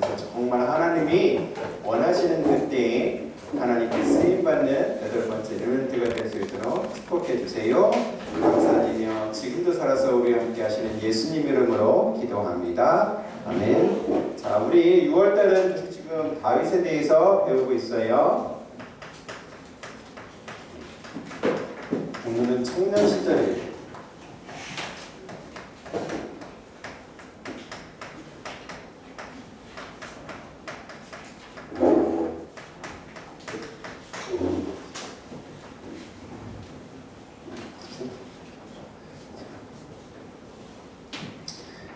그래서 정말 하나님이 원하시는 그때에 하나님께 쓰임받는 8번째 르멘트가 될 수 있도록 축복해 주세요. 감사드리며 지금도 살아서 우리 함께 하시는 예수님 이름으로 기도합니다. 아멘. 자, 우리 6월달은 지금 다윗에 대해서 배우고 있어요. 오늘은 청년 시절이에요.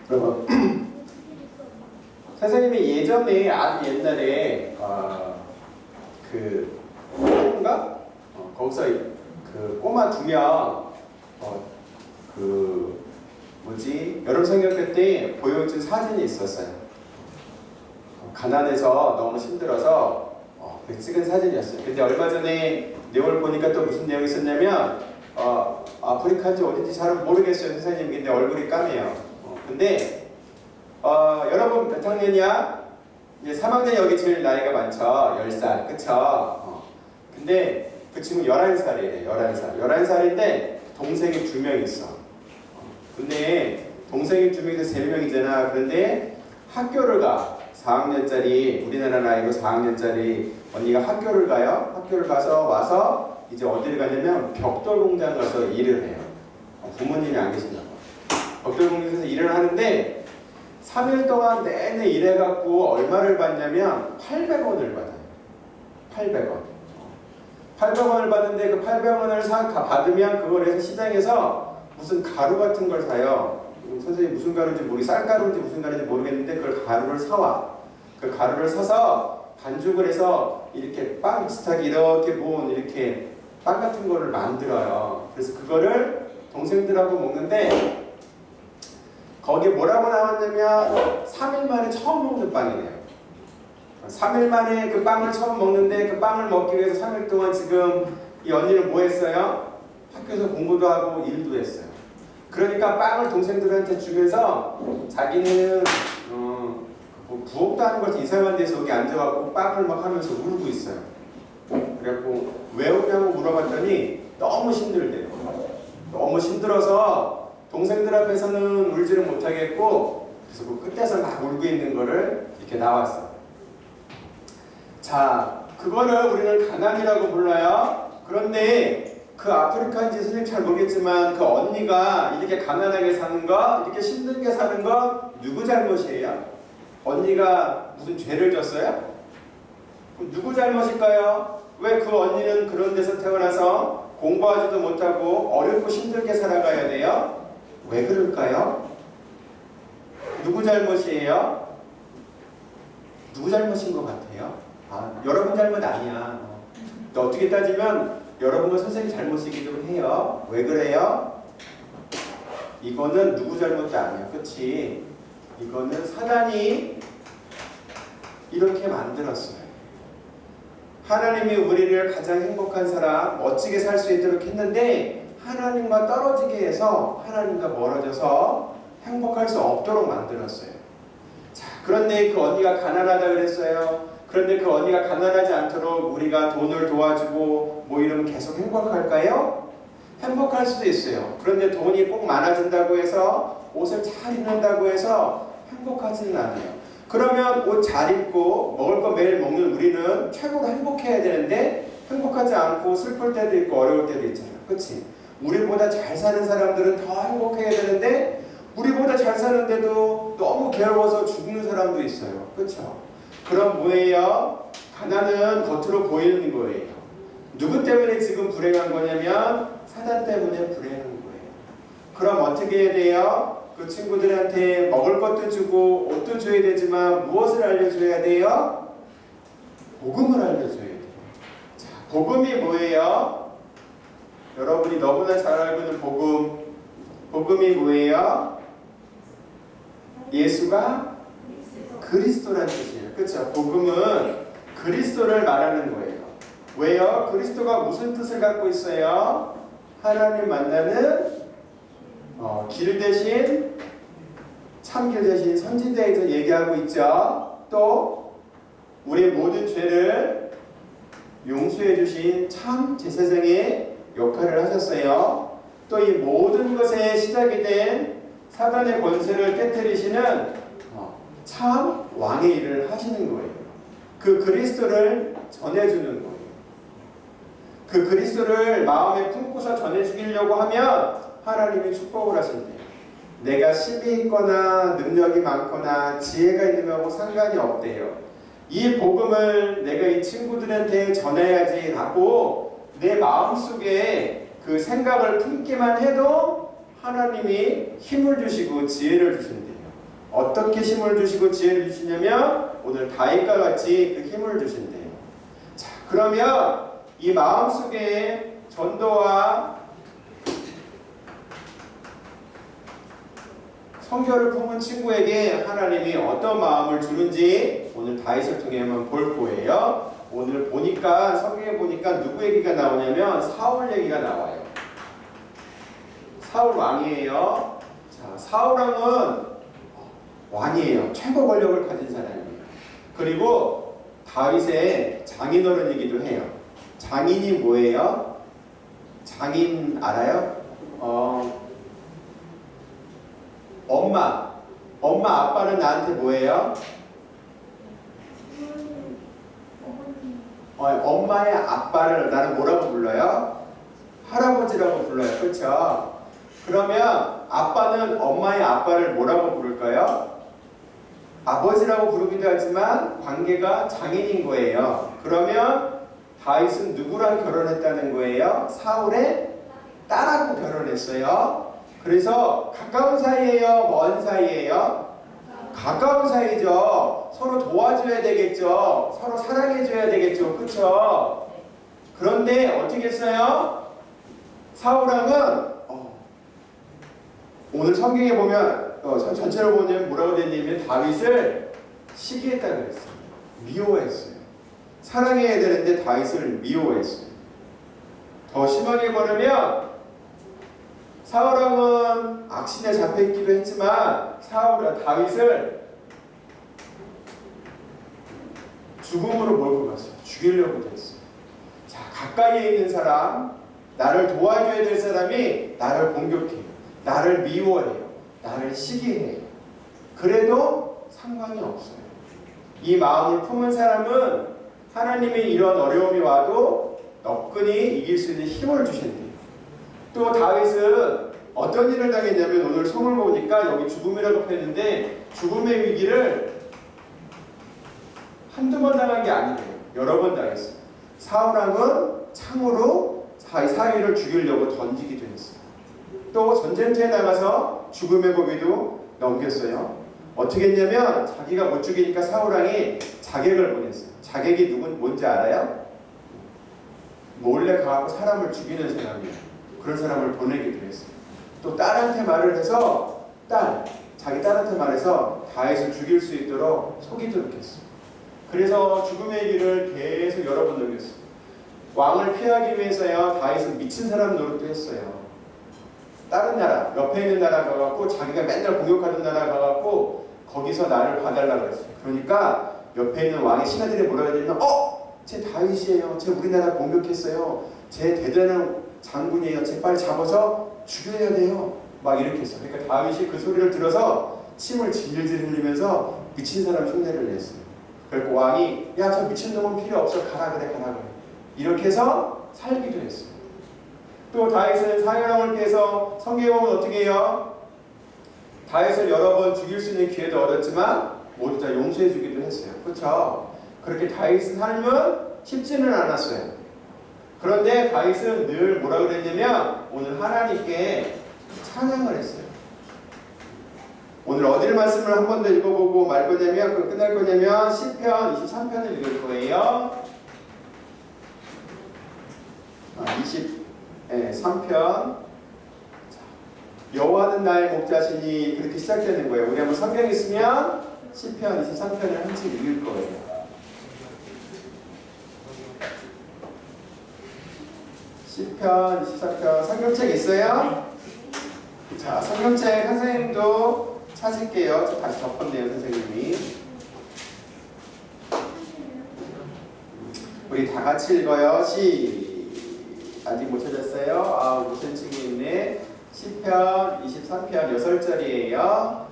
그러면 선생님이 예전에 아주 옛날에 그 뭔가 거기서 그 꼬마 2명 그 뭐지 여름 성경회 때 보여준 사진이 있었어요. 가난해서 너무 힘들어서 찍은 사진이었어요. 근데 얼마 전에 내용을 보니까 또 무슨 내용이 있었냐면 아프리카인지 어딘지 잘 모르겠어요 선생님. 근데 얼굴이 까매요. 근데 여러분 몇 학년이야? 이제 3학년 여기 제일 나이가 많죠. 10살 그쵸? 근데 그 친구 11살이에요. 11살인데 동생이 2명 있어. 근데 동생이 2명에서 3명이잖아. 그런데 학교를 가. 4학년짜리 우리나라 나이로 4학년짜리 언니가 학교를 가요. 학교를 가서 와서 이제 어디를 가냐면 벽돌 공장 가서 일을 해요. 부모님이 안 계신다. 벽돌 공장에서 일을 하는데 3일 동안 내내 일해갖고 얼마를 받냐면 800원을 받아요. 800원. 800원을 받는데 그 800원을 받으면 그걸 해서 시장에서 무슨 가루 같은 걸 사요. 선생님 무슨 가루인지 쌀가루인지 무슨 가루인지 모르겠는데 그걸 가루를 사와. 그 가루를 사서 반죽을 해서 이렇게 빵 비슷하게 이렇게 모은 이렇게 빵 같은 거를 만들어요. 그래서 그거를 동생들하고 먹는데 거기에 뭐라고 나왔냐면 3일 만에 처음 먹는 빵이래요. 3일 만에 그 빵을 처음 먹는데 그 빵을 먹기 위해서 3일 동안 지금 이 언니는 뭐 했어요? 학교에서 공부도 하고 일도 했어요. 그러니까 빵을 동생들한테 주면서 자기는 뭐 부엌도 하는 것 같은 이상한 데서 여기 앉아갖고 빵을 막 하면서 울고 있어요. 그래갖고 왜 우냐고 물어봤더니 너무 힘들대요. 너무 힘들어서 동생들 앞에서는 울지를 못하겠고 그래서 그 끝에서 막 울고 있는 거를 이렇게 나왔어. 자, 그거를 우리는 가난이라고 불러요. 그런데 그 아프리카인지 선생님 잘 모르겠지만 그 언니가 이렇게 가난하게 사는 거, 이렇게 힘들게 사는 거 누구 잘못이에요? 언니가 무슨 죄를 졌어요? 누구 잘못일까요? 왜 그 언니는 그런 데서 태어나서 공부하지도 못하고 어렵고 힘들게 살아가야 돼요? 왜 그럴까요? 누구 잘못이에요? 누구 잘못인 것 같아요? 여러분 잘못 아니야. 또 어떻게 따지면 여러분과 선생님 잘못이기도 해요. 왜 그래요? 이거는 누구 잘못도 아니야. 그치? 이거는 사단이 이렇게 만들었어요. 하나님이 우리를 가장 행복한 사람, 멋지게 살 수 있도록 했는데 하나님과 떨어지게 해서 하나님과 멀어져서 행복할 수 없도록 만들었어요. 자, 그런데 그 언니가 가난하다 그랬어요. 그런데 그 언니가 가난하지 않도록 우리가 돈을 도와주고 뭐 이러면 계속 행복할까요? 행복할 수도 있어요. 그런데 돈이 꼭 많아진다고 해서 옷을 잘 입는다고 해서 행복하지는 않아요. 그러면 옷 잘 입고 먹을 거 매일 먹는 우리는 최고로 행복해야 되는데 행복하지 않고 슬플 때도 있고 어려울 때도 있잖아요. 그치? 우리보다 잘 사는 사람들은 더 행복해야 되는데 우리보다 잘 사는데도 너무 괴로워서 죽는 사람도 있어요. 그렇죠? 그럼 뭐예요? 가난은 겉으로 보이는 거예요. 누구 때문에 지금 불행한 거냐면 사단 때문에 불행한 거예요. 그럼 어떻게 해야 돼요? 그 친구들한테 먹을 것도 주고 옷도 줘야 되지만 무엇을 알려줘야 돼요? 복음을 알려줘야 돼요. 자, 복음이 뭐예요? 여러분이 너무나 잘 알고 있는 복음. 복음이 뭐예요? 예수가 그리스도라는 뜻이에요. 그렇죠? 복음은 그리스도를 말하는 거예요. 왜요? 그리스도가 무슨 뜻을 갖고 있어요? 하나님 만나는 길 대신 참길 대신 선지자에서 얘기하고 있죠. 또 우리의 모든 죄를 용서해 주신 참 제사장의 역할을 하셨어요. 또 이 모든 것의 시작이 된 사단의 권세를 깨뜨리시는 참 왕의 일을 하시는 거예요. 그 그리스도를 전해주는 거예요. 그 그리스도를 마음에 품고서 전해 주기려고 하면 하나님이 축복을 하신대요. 내가 힘이 있거나 능력이 많거나 지혜가 있는 거하고 상관이 없대요. 이 복음을 내가 이 친구들한테 전해야지 라고 내 마음속에 그 생각을 품기만 해도 하나님이 힘을 주시고 지혜를 주신대요. 어떻게 힘을 주시고 지혜를 주시냐면 오늘 다윗과 같이 그 힘을 주신대요. 자, 그러면 이 마음속에 전도와 성결을 품은 친구에게 하나님이 어떤 마음을 주는지 오늘 다윗을 통해 한번 볼 거예요. 오늘 보니까 성경에 보니까 누구 얘기가 나오냐면 사울 얘기가 나와요. 사울 왕이에요. 자, 사울 왕은 왕이에요. 최고 권력을 가진 사람이에요. 그리고 다윗의 장인어른이기도 해요. 장인이 뭐예요? 장인 알아요? 엄마 아빠는 나한테 뭐예요? 엄마의 아빠를 나는 뭐라고 불러요? 할아버지라고 불러요. 그렇죠? 그러면 아빠는 엄마의 아빠를 뭐라고 부를까요? 아버지라고 부르기도 하지만 관계가 장인인 거예요. 그러면 다윗은 누구랑 결혼했다는 거예요? 사울의 딸하고 결혼했어요. 그래서 가까운 사이예요? 먼 사이예요? 가까운 사이죠. 서로 도와줘야 되겠죠. 서로 사랑해줘야 되겠죠. 그렇죠? 그런데 어떻게 했어요? 사울왕은 오늘 성경에 보면 전체로 보면 뭐라고 되냐면 다윗을 시기했다고 했어요. 미워했어요. 사랑해야 되는데 다윗을 미워했어요. 더 심하게 말하면 사울왕은 악신에 잡혀있기도 했지만 다윗을 죽음으로 몰고 갔어요. 죽이려고도 했어요. 자, 가까이에 있는 사람, 나를 도와줘야 될 사람이 나를 공격해요. 나를 미워해요. 나를 시기해요. 그래도 상관이 없어요. 이 마음을 품은 사람은 하나님의 이런 어려움이 와도 너끈히 이길 수 있는 힘을 주신대요. 또 다윗은 어떤 일을 당했냐면 오늘 성을 보니까 여기 죽음이라고 표현했는데 죽음의 위기를 한두 번 당한 게 아니에요. 여러 번 당했어요. 사울왕은 창으로 사위를 죽이려고 던지기도 했어요. 또 전쟁터에 나가서 죽음의 고비도 넘겼어요. 어떻게 했냐면 자기가 못 죽이니까 사울왕이 자객을 보냈어요. 자객이 뭔지 알아요? 몰래 가고 사람을 죽이는 사람이에요. 그런 사람을 보내기도 했어요. 또 딸한테 말을 해서 자기 딸한테 말해서 다윗을 죽일 수 있도록 속이도록 했어요. 그래서 죽음의 길을 계속 여러 번 넘겼어요. 왕을 피하기 위해서요 다윗은 미친 사람 노릇도 했어요. 다른 나라, 옆에 있는 나라 가갖고 자기가 맨날 공격하던 나라 가갖고 거기서 나를 봐달라고 했어요. 그러니까 옆에 있는 왕의 신하들이 뭐라고 했냐면 쟤 다윗이에요. 쟤 우리나라 공격했어요. 쟤 대단한 장군이에요. 쟤 빨리 잡아서 죽여야 돼요. 막 이렇게 했어요. 그러니까 다윗이 그 소리를 들어서 침을 질질 흘리면서 미친 사람 흉내를 냈어요. 그리고 왕이 야, 저 미친놈은 필요 없어. 가라 그래. 이렇게 해서 살기도 했어요. 또 다윗은 사형을 피해서 성경에 보면 어떻게 해요? 다윗을 여러 번 죽일 수 있는 기회도 얻었지만 모두 다 용서해 주기도 했어요. 그렇죠? 그렇게 다윗은 삶은 쉽지는 않았어요. 그런데 다윗은 늘 뭐라고 그랬냐면 오늘 하나님께 찬양을 했어요. 오늘 어딜 말씀을 한 번 더 읽어보고 말 거냐면 끝날 거냐면 시편 23편을 읽을 거예요. 23편 여호와는 나의 목자시니 그렇게 시작되는 거예요. 우리 한번 성경 있으면 시편 23편을 한 책 읽을 거예요. 시편 24편 성경책 있어요? 자, 성경책 선생님도 찾을게요. 저 다시 덮었네요, 선생님이. 우리 다 같이 읽어요. 아직 못 찾았어요? 무슨 책이 있네. 시편 23편 6절이에요.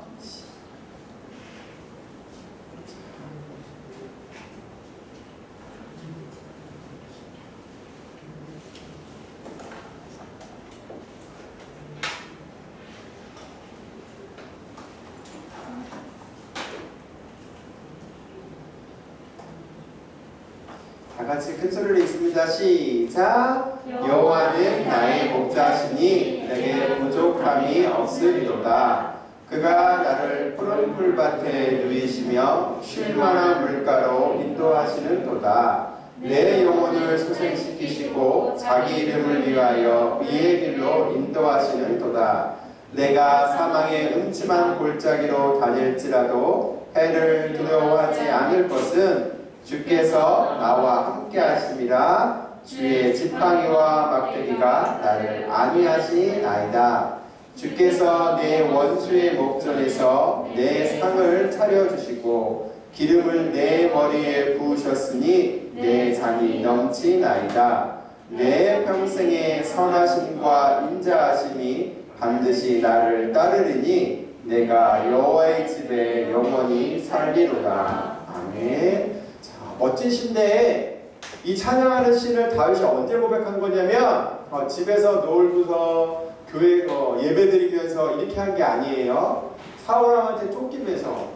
다 같이 큰 소리로 읽습니다. 시작. 여호와는 나의 목자시니 내게 부족함이 없으리로다. 그가 나를 푸른 풀밭에 누이시며 쉴 만한 물가로 인도하시는도다. 내 영혼을 소생시키시고 자기 이름을 위하여 미의 길로 인도하시는도다. 내가 사망의 음침한 골짜기로 다닐지라도 해를 두려워하지 않을 것은 주께서 나와 함께 하심이라. 주의 지팡이와 막대기가 나를 안위하시나이다. 주께서 내 원수의 목전에서 내 상을 차려주시고 기름을 내 머리에 부으셨으니 내 잔이 넘치나이다. 내 평생의 선하심과 인자하심이 반드시 나를 따르리니 내가 여호와의 집에 영원히 살리로다. 아멘. 자, 멋진 시인데 이 찬양하는 시를 다윗이 언제 고백한 거냐면 집에서 놀고서 교회 예배드리면서 이렇게 한 게 아니에요. 사울왕한테 쫓기면서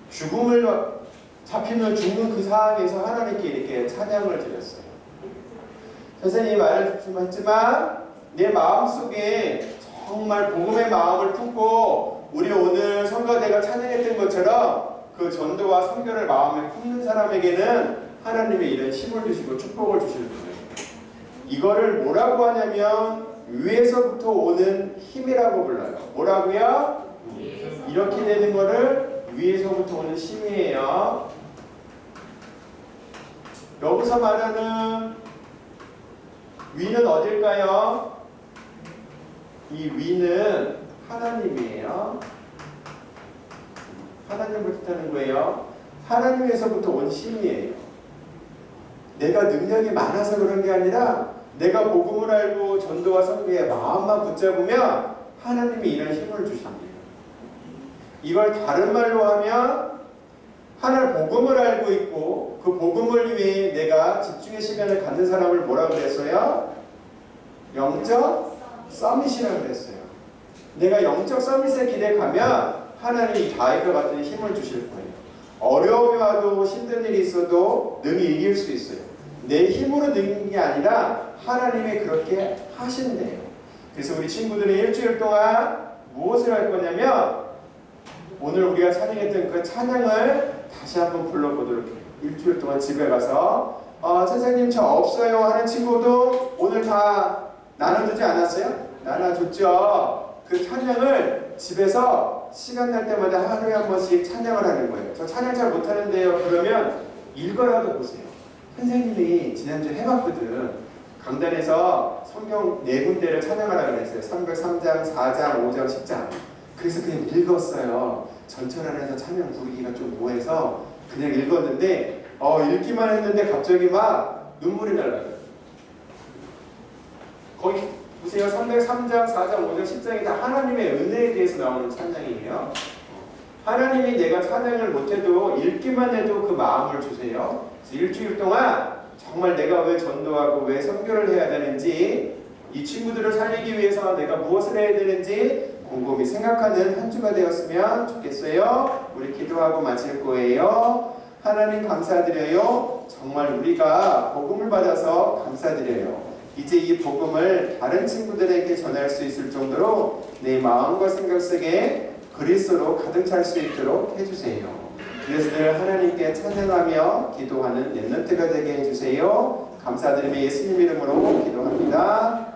죽음을 잡히면 죽는 그 상황에서 하나님께 이렇게 찬양을 드렸어요. 선생님이 말했지만 내 마음속에 정말 복음의 마음을 품고 우리 오늘 성가대가 찬양했던 것처럼 그 전도와 선교를 마음에 품는 사람에게는 하나님의 이런 힘을 주시고 축복을 주실 거예요. 이거를 뭐라고 하냐면 위에서부터 오는 힘이라고 불러요. 뭐라고요? 이렇게 되는 거를 위에서부터 오는 힘이에요. 여기서 말하는 위는 어딜까요? 이 위는 하나님이에요. 하나님을 뜻하는 거예요. 하나님에서부터 온 힘이에요. 내가 능력이 많아서 그런 게 아니라 내가 복음을 알고 전도와 선교에 마음만 붙잡으면 하나님이 이런 힘을 주십니다. 이걸 다른 말로 하면 하나님 복음을 알고 있고 그 복음을 위해 내가 집중의 시간을 갖는 사람을 뭐라고 그랬어요? 영적 서밋이라고 그랬어요. 내가 영적 서밋의 길에 가면 하나님이 다윗과 같은 힘을 주실 거예요. 어려움이 와도 힘든 일이 있어도 능히 이길 수 있어요. 내 힘으로 능는 게 아니라 하나님이 그렇게 하신대요. 그래서 우리 친구들이 일주일 동안 무엇을 할 거냐면 오늘 우리가 찬양했던 그 찬양을 다시 한번 불러보도록 해요. 일주일 동안 집에 가서 선생님 저 없어요 하는 친구도 오늘 다 나눠주지 않았어요? 나눠줬죠. 그 찬양을 집에서 시간 날 때마다 하루에 한 번씩 찬양을 하는 거예요. 저 찬양 잘 못하는데요. 그러면 읽어라도 보세요. 선생님이 지난주에 해봤거든. 강단에서 성경 4군데를 찬양하라고 그랬어요. 303장, 4장, 5장, 10장. 그래서 그냥 읽었어요. 전철 안에서 찬양 부르기가 좀 뭐해서 그냥 읽었는데 읽기만 했는데 갑자기 막 눈물이 날라요. 거기 보세요. 303장, 4장, 5장, 10장이 다 하나님의 은혜에 대해서 나오는 찬양이에요. 하나님이 내가 찬양을 못해도 읽기만 해도 그 마음을 주세요. 일주일 동안 정말 내가 왜 전도하고 왜 선교를 해야 되는지 이 친구들을 살리기 위해서 내가 무엇을 해야 되는지 곰곰이 생각하는 한 주가 되었으면 좋겠어요. 우리 기도하고 마칠 거예요. 하나님 감사드려요. 정말 우리가 복음을 받아서 감사드려요. 이제 이 복음을 다른 친구들에게 전할 수 있을 정도로 내 마음과 생각 속에 그리스도로 가득 찰 수 있도록 해주세요. 그래서 늘 하나님께 찬양하며 기도하는 렘넌트가 되게 해주세요. 감사드리며 예수님 이름으로 기도합니다.